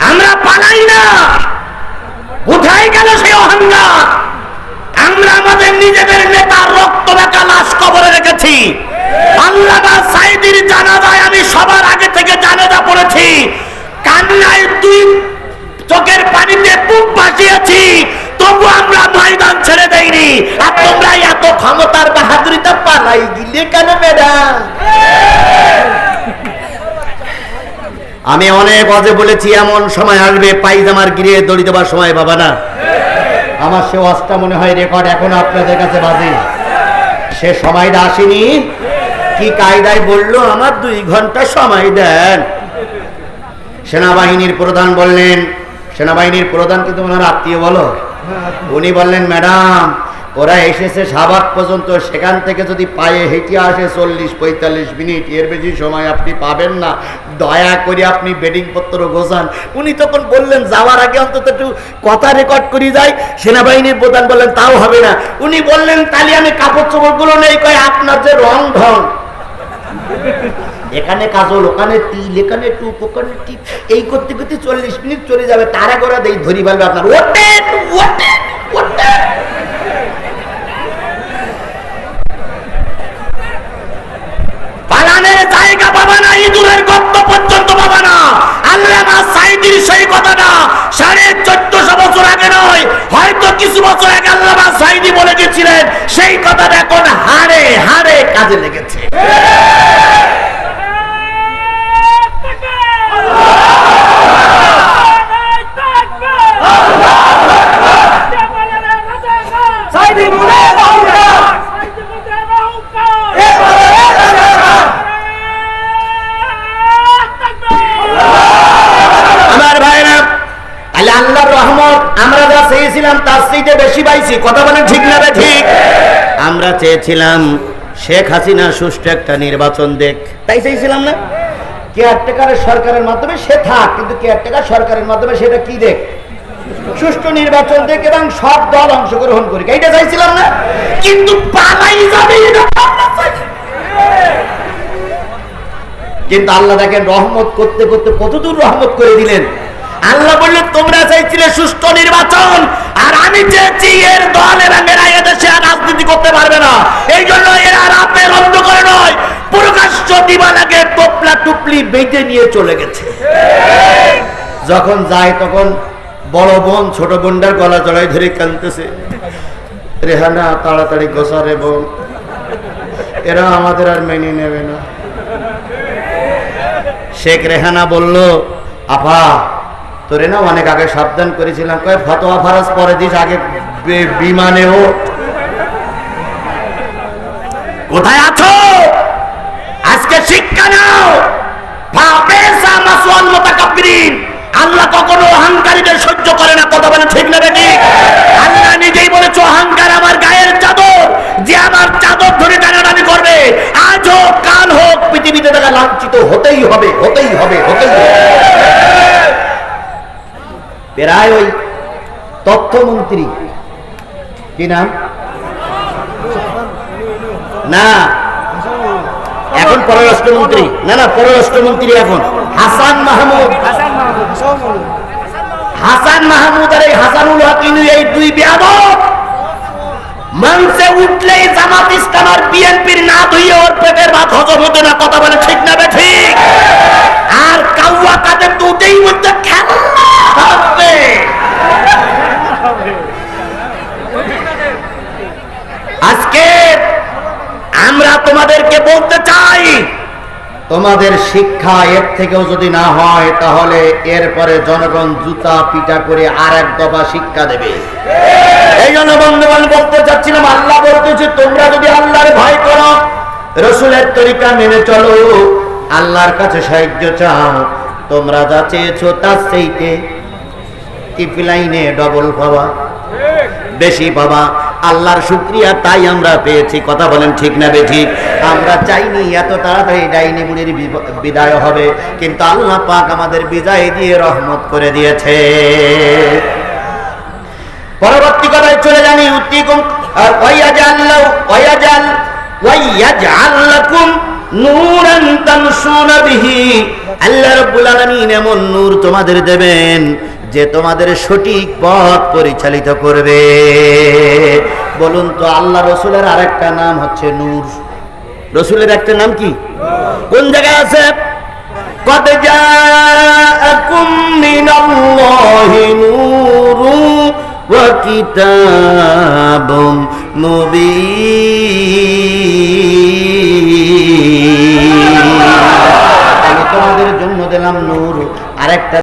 আমরা পালাই না। কোথায় গেল সেই অহংকার? আমরা আমাদের নিজেদের নেতার রক্ত মাখা লাশ কবরে রেখেছি। আল্লামা সাঈদীর জানাজায় আমি সবার আগে থেকে জানাজা পড়েছি, কান্নায় দুই চোখের পানিতে বুক ভাসিয়েছি, তবু আমরা ময়দান ছেড়ে দেইনি। আর তোমরা এত ক্ষমতার বাহাদুরিতে পালাই গিলে কেন ম্যাডাম? আমি অনেক আগে বলেছি এমন সময় আসবে পায়জামার গিরে দড়ি দেবার সময় বাবা না। আমার সে ওয়াজটা মনে হয় রেকর্ড এখন আপনাদের কাছে বাজে। সে সময়টা আসেনি। কি কায়দায় বললো আমার 2 ঘন্টা সময় দেন। সেনাবাহিনীর প্রধান বললেন, সেনাবাহিনীর প্রধান কিন্তু ওনার আত্মীয় বলো, উনি বললেন ম্যাডাম ওরা এসেছে শাহবাগ পর্যন্ত, সেখান থেকে যদি পায়ে হেঁটে আসে 40-45 মিনিট, এর বেশি সময় আপনি পাবেন না, দয়া করে আপনি বেডিং পত্র গোছান। উনি তখন বললেন যাওয়ার আগে অন্তত একটু কথা রেকর্ড করে যাই। সেনাবাহিনীর প্রধান বললেন তাও হবে না। উনি বললেন তাহলে আমি কাপড় চোপড়গুলো নেই। কয় আপনার যে রং ঢং, এখানে কাজল, ওখানে তিল, এখানে টুপ, ওখানে টিপ, এই করতে করতে 40 মিনিট চলে যাবে। তারা করে দেই ধরি বলবে আপনার ওঠেন ওঠেন ওঠেন। পালানের জায়গা পাবা না, ইঁদুরের গর্ত পর্যন্ত পাবা না। আল্লামা সাঈদীর সেই কথাটা 1450 বছর আগে নয়, হয়তো কিছু বছর আগে আল্লামা সাঈদী বলে গেছিলেন, সেই কথাটা এখন হাড়ে হাড়ে কাজে লেগেছে। আল্লাহর রহমত আমরা যা চেয়েছিলাম তার চাইতে বেশি পাইছি। কথা বলেন ঠিক না ঠিক? আমরা চেয়েছিলাম শেখ হাসিনা সুষ্ঠু একটা নির্বাচন দেখ, তাই চেয়েছিলাম না? কেয়ারটেকারের সরকারের মাধ্যমে সে থাক, কিন্তু কেয়ারটেকার সরকারের মাধ্যমে সেটা কি দেখ, সুষ্ঠু নির্বাচন দেখ এবং সব দল অংশগ্রহণ করি, এইটা চাইছিলাম না? কিন্তু পালাই যাবে, কিন্তু আল্লাহ দেখেন রহমত করতে করতে কতদূর রহমত করে দিলেন। আল্লাহ বললেন তোমরা চাইছিলে সুষ্ঠু নির্বাচন, আর আমি চেয়েছি এর দল এরা মেরা এদেশে আর রাজনীতি করতে পারবে না। এই জন্য এরা রাতের অন্ধকারে নয়, প্রকাশ্য দিবালাকে টোপলা টুপলি বেঁধে নিয়ে চলে গেছে। যখন যায় তখন বড় বোন ছোট বোনটার গলা জড়াই ধরে কাঁদতেছে, রেহানা তাড়াতাড়ি গোসা রে বোন, এরা আমাদের আর মেনে নেবে না। শেখ রেহানা বলল আপা তোরে না অনেক আগে সাবধান করেছিলাম, কয় ফতোয়া ফারাজ পরে দিস, আগে বিমানে ও। কোথায় আছো? আজকে শিক্ষা নাও। আল্লাহ কখনো অহংকারীদের সহ্য করে না। কথা বলে ঠিক না ঠিক? আল্লাহ নিজেই বলেছে অহংকার আমার গায়ের চাদর, যে আমার চাদর ধরে টানাটানি করবে আজ হোক কাল হোক পৃথিবীতে তাকে লাঞ্ছিত হতেই হবে, হতেই হবে, হতেই হবে। প্রায় ওই তথ্যমন্ত্রী কি নাম না, এখন পররাষ্ট্রমন্ত্রী, না না পররাষ্ট্রমন্ত্রী এখন হাসান মাহমুদ। হাসান মাহমুদ আর এই হাসানুল হক, এই দুই বেয়াদব মঞ্চে উঠলেই জামাত ইসলাম আর বিএনপির না ধুইয়ে ওর পেটের ভাত হজম হতো না। কথা বলে ঠিক না ঠিক? আর কাউয়া কাদের তো উঠেই মধ্যে খেলা হবে। আজকে আমরা তোমাদেরকে বলতে চাই, তোমাদের শিক্ষা এর থেকেও যদি না হয় তাহলে এরপরে জনগণ জুতা পিটা করে আর এক দফা শিক্ষা দেবে। এই জন্য বন্ধুগণ বলতে চাচ্ছিলাম, আল্লাহ বলতেছে তোমরা যদি আল্লাহর ভয় করো, রসুলের তরিকা মেনে চলো, আল্লাহর কাছে সাহায্য চাও, তোমরা যা চেয়েছো তার চাইতে টিপলাইনে ডবল পাবা, বেশি পাবা। আল্লাহর শুকরিয়া তাই আমরা পেয়েছি। কথা বলেন ঠিক না ঠিক? আমরা চাইনি এত তাড়াতাড়ি ডাইনি বুড়ির বিদায় হবে, কিন্তু আল্লাহ পাক আমাদের বিদায় দিয়ে রহমত করে দিয়েছে। পরবর্তী কথায় চলে জানি উত্তিকুম ওয়াইয়াজাল লাকুম নূরান তামশুনা বিহি, আল্লাহ রাব্বুল আলামিন এমন নূর তোমাদের দেবেন যে তোমাদের সঠিক পথ পরিচালিত করবে। বলুন তো, আল্লাহ রাসূলের আরেকটা নাম হচ্ছে নূর। রাসূলের একটা নাম কি? কোন জায়গায় আছে? قد جاءكم من الله نور وكتاب مبين। আমি তোমাদের জন্য দিলাম নূর, আরেকটা